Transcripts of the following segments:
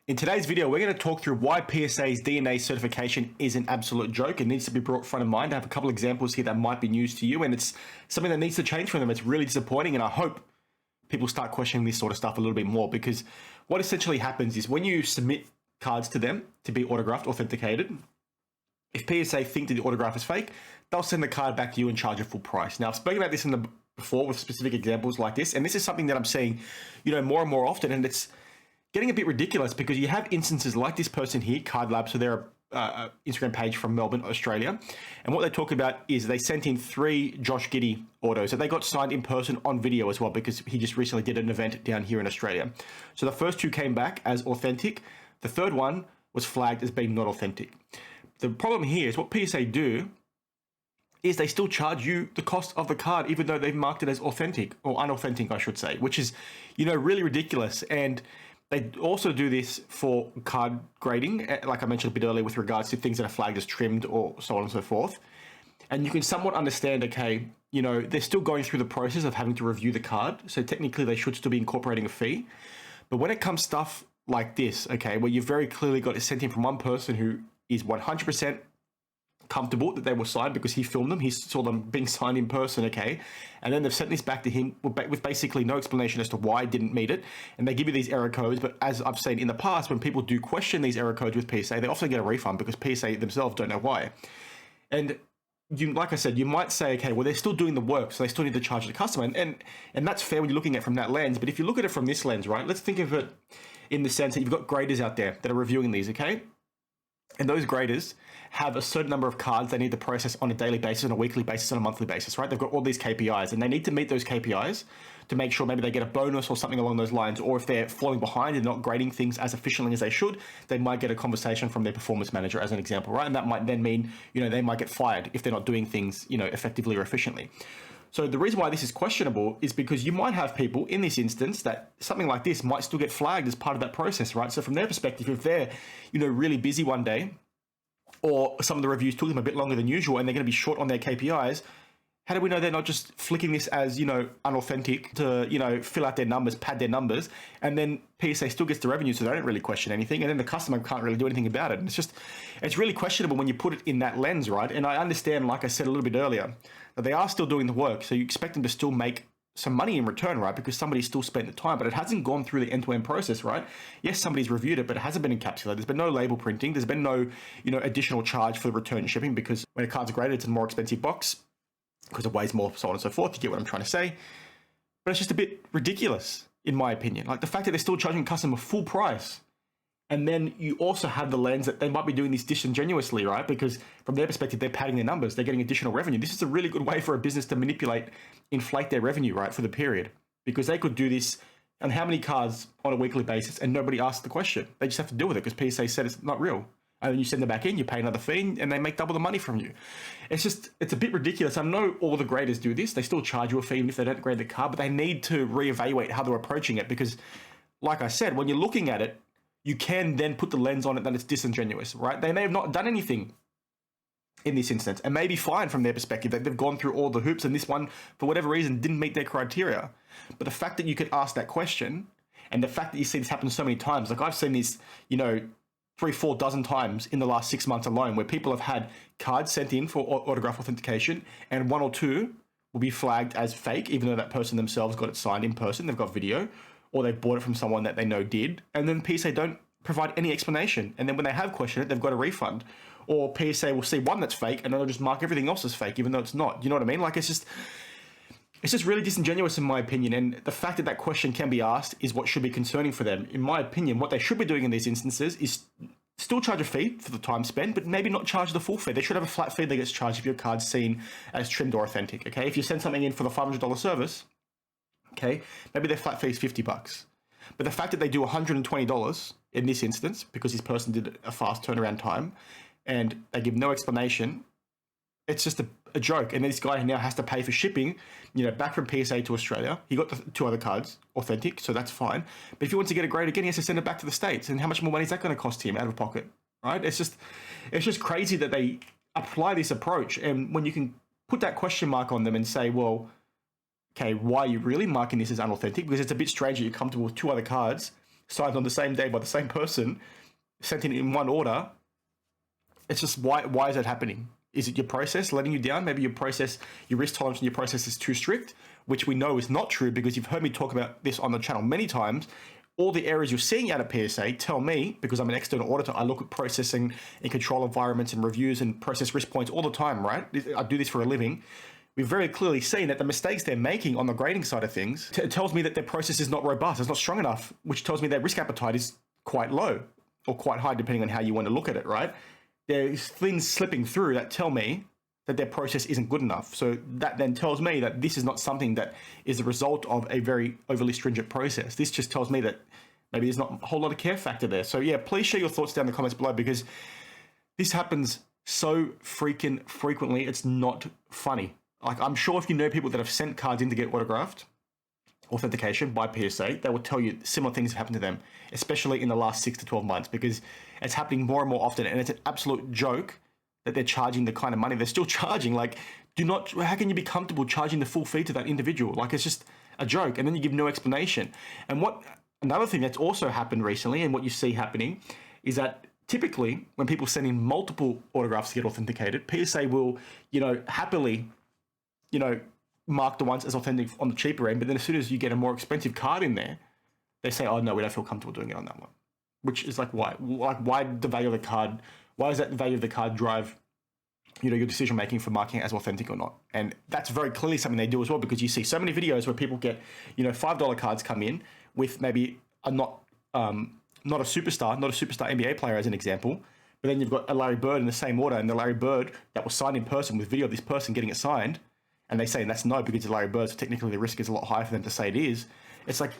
In today's video, we're going to talk through why PSA's DNA certification is an absolute joke and needs to be brought front of mind. I have a couple examples here that might be news to you, and it's something that needs to change for them. It's really disappointing, and I hope people start questioning this sort of stuff a little bit more, because what essentially happens is when you submit cards to them to be autographed, authenticated, if PSA think that the autograph is fake, they'll send the card back to you and charge a full price. Now, I've spoken about this before with specific examples like this, and this is something that I'm seeing, more and more often, and it's getting a bit ridiculous because you have instances like this person here, Card Lab, so they're an Instagram page from Melbourne, Australia, and what they talk about is they sent in 3 Josh Giddey autos, and they got signed in person on video as well because he just recently did an event down here in Australia. So the first 2 came back as authentic. The third one was flagged as being not authentic. The problem here is what PSA do is they still charge you the cost of the card, even though they've marked it as authentic, or unauthentic, I should say, which is, really ridiculous. And they also do this for card grading, like I mentioned a bit earlier, with regards to things that are flagged as trimmed or so on and so forth. And you can somewhat understand, okay, they're still going through the process of having to review the card. So technically they should still be incorporating a fee. But when it comes stuff like this, okay, where you've very clearly got it sent in from one person who is 100% comfortable that they were signed because he filmed them, he saw them being signed in person, okay, and then they've sent this back to him with basically no explanation as to why it didn't meet it, and they give you these error codes. But as I've seen in the past, when people do question these error codes with PSA, they often get a refund because PSA themselves don't know why. And like I said, you might say, okay, well, they're still doing the work, so they still need to charge the customer, and that's fair when you're looking at it from that lens. But if you look at it from this lens, right, let's think of it in the sense that you've got graders out there that are reviewing these, okay, and those graders have a certain number of cards they need to process on a daily basis, on a weekly basis, on a monthly basis, right? They've got all these KPIs, and they need to meet those KPIs to make sure maybe they get a bonus or something along those lines. Or if they're falling behind and not grading things as efficiently as they should, they might get a conversation from their performance manager, as an example, right? And that might then mean, they might get fired if they're not doing things, effectively or efficiently. So the reason why this is questionable is because you might have people in this instance that something like this might still get flagged as part of that process, right? So from their perspective, if they're, really busy one day, or some of the reviews took them a bit longer than usual and they're going to be short on their KPIs, how do we know they're not just flicking this as, unauthentic to, fill out their numbers, pad their numbers, and then PSA still gets the revenue, so they don't really question anything, and then the customer can't really do anything about it. And it's really questionable when you put it in that lens, right? And I understand, like I said a little bit earlier, that they are still doing the work, so you expect them to still make some money in return, right? Because somebody's still spent the time, but it hasn't gone through the end-to-end process, right? Yes, somebody's reviewed it, but it hasn't been encapsulated. There's been no label printing. There's been no, additional charge for the return and shipping, because when a card's graded, it's a more expensive box because it weighs more, so on and so forth. You get what I'm trying to say? But it's just a bit ridiculous, in my opinion. Like the fact that they're still charging a customer full price, and then you also have the lens that they might be doing this disingenuously, right? Because from their perspective, they're padding their numbers. They're getting additional revenue. This is a really good way for a business to inflate their revenue, right, for the period. Because they could do this on how many cards on a weekly basis and nobody asks the question. They just have to deal with it because PSA said it's not real. And then you send them back in, you pay another fee, and they make double the money from you. It's a bit ridiculous. I know all the graders do this. They still charge you a fee even if they don't grade the card, but they need to reevaluate how they're approaching it because, like I said, when you're looking at it, you can then put the lens on it that it's disingenuous, right? They may have not done anything in this instance and may be fine from their perspective that they've gone through all the hoops and this one, for whatever reason, didn't meet their criteria. But the fact that you could ask that question and the fact that you see this happen so many times, like I've seen this, 3-4 dozen times in the last 6 months alone, where people have had cards sent in for autograph authentication and 1 or 2 will be flagged as fake, even though that person themselves got it signed in person, they've got video, or they bought it from someone that they know did, and then PSA don't provide any explanation. And then when they have questioned it, they've got a refund. Or PSA will see one that's fake, and then they'll just mark everything else as fake, even though it's not. You know what I mean? Like, it's just really disingenuous in my opinion. And the fact that that question can be asked is what should be concerning for them. In my opinion, what they should be doing in these instances is still charge a fee for the time spent, but maybe not charge the full fee. They should have a flat fee that gets charged if your card's seen as trimmed or authentic, okay? If you send something in for the $500 service, okay, maybe their flat fee is $50. But the fact that they do $120 in this instance, because this person did a fast turnaround time, and they give no explanation, it's just a joke. And this guy now has to pay for shipping, back from PSA to Australia. He got the 2 other cards authentic, so that's fine. But if he wants to get a grade again, he has to send it back to the States. And how much more money is that going to cost him out of pocket, right? It's just crazy that they apply this approach. And when you can put that question mark on them and say, well, okay, why are you really marking this as unauthentic? Because it's a bit strange that you're comfortable with 2 other cards signed on the same day by the same person, sent in one order. It's just, why is that happening? Is it your process letting you down? Maybe your risk tolerance in your process is too strict, which we know is not true because you've heard me talk about this on the channel many times. All the errors you're seeing out of PSA tell me, because I'm an external auditor, I look at processing and control environments and reviews and process risk points all the time, right? I do this for a living. We've very clearly seen that the mistakes they're making on the grading side of things tells me that their process is not robust, it's not strong enough, which tells me their risk appetite is quite low or quite high, depending on how you want to look at it, right? There's things slipping through that tell me that their process isn't good enough. So that then tells me that this is not something that is a result of a very overly stringent process. This just tells me that maybe there's not a whole lot of care factor there. So yeah, please share your thoughts down in the comments below, because this happens so freaking frequently. It's not funny. Like, I'm sure if you know people that have sent cards in to get autographed, authentication by PSA, they will tell you similar things have happened to them, especially in the last 6 to 12 months, because it's happening more and more often, and it's an absolute joke that they're charging the kind of money they're still charging. Like, how can you be comfortable charging the full fee to that individual? Like, it's just a joke, and then you give no explanation. And another thing that's also happened recently, and what you see happening, is that typically when people send in multiple autographs to get authenticated, PSA will, happily, mark the ones as authentic on the cheaper end, but then as soon as you get a more expensive card in there, they say, oh no, we don't feel comfortable doing it on that one. Which is like, why? Like, why the value of the card? Why does that value of the card drive, your decision making for marking it as authentic or not? And that's very clearly something they do as well, because you see so many videos where people get, $5 cards come in with maybe not a superstar NBA player as an example, but then you've got a Larry Bird in the same order, and the Larry Bird that was signed in person with video of this person getting it signed, and they say that's no because it's Larry Bird, so technically the risk is a lot higher for them to say it is. It's like,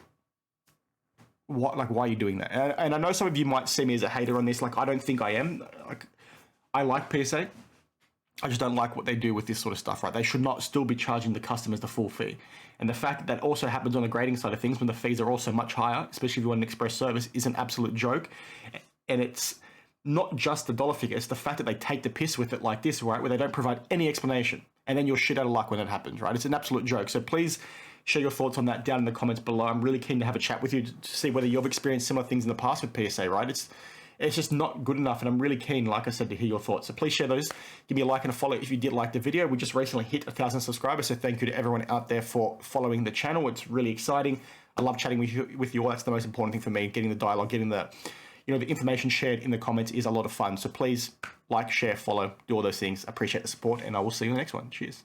why are you doing that? And I know some of you might see me as a hater on this. Like, I don't think I am. Like, I like PSA. I just don't like what they do with this sort of stuff, right? They should not still be charging the customers the full fee. And the fact that also happens on the grading side of things when the fees are also much higher, especially if you want an express service, is an absolute joke. And it's not just the dollar figure, it's the fact that they take the piss with it like this, right? Where they don't provide any explanation. And then you're shit out of luck when it happens, right? It's an absolute joke. So please share your thoughts on that down in the comments below. I'm really keen to have a chat with you to see whether you've experienced similar things in the past with PSA, right? It's just not good enough, and I'm really keen, like I said, to hear your thoughts. So please share those. Give me a like and a follow if you did like the video. We just recently hit 1,000 subscribers, so thank you to everyone out there for following the channel. It's really exciting. I love chatting with you all. That's the most important thing for me. Getting the dialogue, getting the information shared in the comments is a lot of fun. So please like, share, follow, do all those things. I appreciate the support, and I will see you in the next one. Cheers.